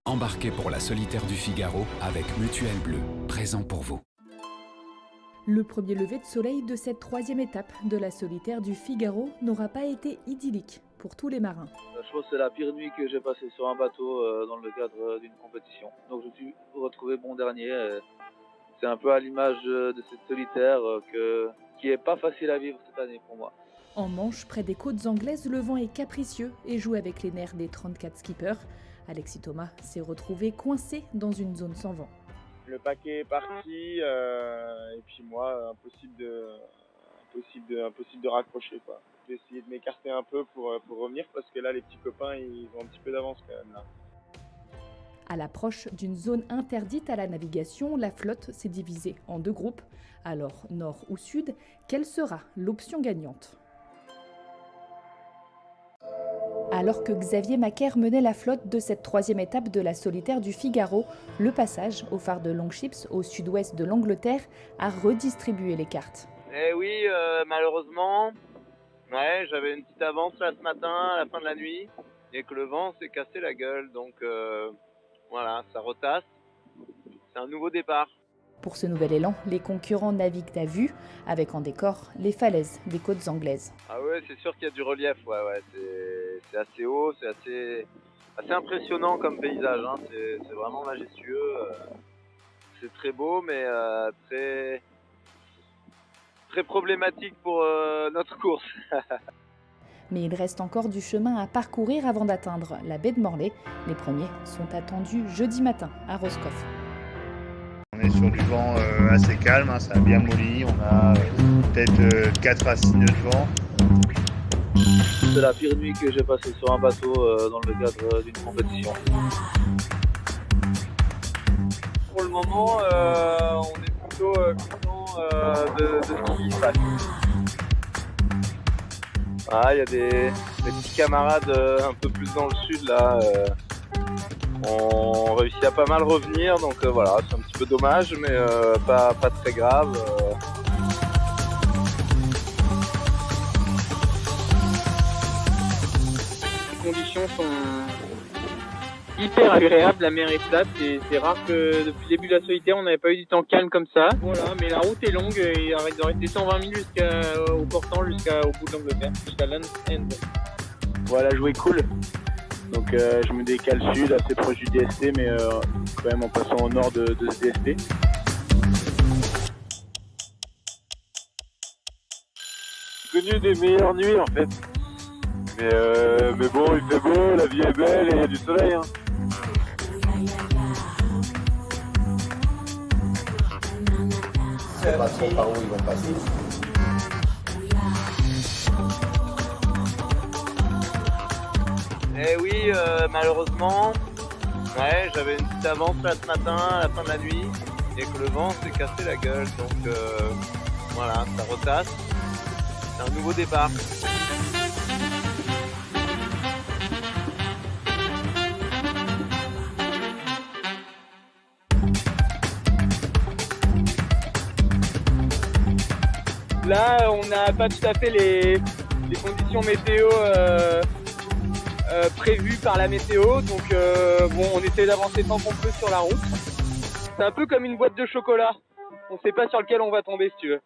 Embarquez pour la solitaire du Figaro avec Mutuelle Bleu, présent pour vous. Le premier lever de soleil de cette troisième étape de la solitaire du Figaro n'aura pas été idyllique pour tous les marins. Je pense que c'est la pire nuit que j'ai passée sur un bateau dans le cadre d'une compétition. Donc je me suis retrouvé bon dernier. C'est un peu à l'image de cette solitaire qui n'est pas facile à vivre cette année pour moi. En Manche, près des côtes anglaises, le vent est capricieux et joue avec les nerfs des 34 skippers. Alexis Thomas s'est retrouvé coincé dans une zone sans vent. Le paquet est parti et puis moi, impossible de raccrocher, quoi. J'ai essayé de m'écarter un peu pour revenir parce que là, les petits copains, ils ont un petit peu d'avance quand même là. À l'approche d'une zone interdite à la navigation, la flotte s'est divisée en deux groupes. Alors, nord ou sud, quelle sera l'option gagnante ? Alors que Xavier Macaire menait la flotte de cette troisième étape de la solitaire du Figaro, le passage au phare de Longships au sud-ouest de l'Angleterre a redistribué les cartes. Eh oui, malheureusement, j'avais une petite avance là ce matin à la fin de la nuit et que le vent s'est cassé la gueule, donc voilà, ça retasse. C'est un nouveau départ. Pour ce nouvel élan, les concurrents naviguent à vue, avec en décor les falaises des côtes anglaises. Ah ouais, c'est sûr qu'il y a du relief, c'est assez haut, c'est assez impressionnant comme paysage, hein. C'est vraiment majestueux. C'est très beau, mais très problématique pour notre course. Mais il reste encore du chemin à parcourir avant d'atteindre la baie de Morlaix. Les premiers sont attendus jeudi matin à Roscoff. On est sur du vent assez calme, hein, ça a bien molli, on a peut-être 4 à 6 nœuds de vent. C'est la pire nuit que j'ai passée sur un bateau dans le cadre d'une compétition. Pour le moment, on est plutôt content de ce qui se passe. Il y a des petits camarades un peu plus dans le sud là. On réussit à pas mal revenir, donc voilà, c'est un petit peu dommage, mais pas très grave. Les conditions sont hyper agréables, la mer est plate, c'est rare que depuis le début de la solitaire on n'avait pas eu du temps calme comme ça. Voilà, mais la route est longue, il arrête de rester 120 000 au portant jusqu'au bout de l'Angleterre, jusqu'à Land's End. Voilà, jouer cool. Donc je me décale sud, assez proche du DST, mais quand même en passant au nord de ce DST. J'ai connu des meilleures nuits en fait. Mais bon, il fait beau, la vie est belle et il y a du soleil. Hein. Je sais pas trop par où ils vont passer. Eh oui, malheureusement, j'avais une petite avance là ce matin à la fin de la nuit et que le vent s'est cassé la gueule, donc voilà, ça retasse. C'est un nouveau départ. Là, on n'a pas tout à fait les conditions météo prévues par la météo, donc bon, on essaie d'avancer tant qu'on peut sur la route. C'est un peu comme une boîte de chocolat, on ne sait pas sur lequel on va tomber si tu veux.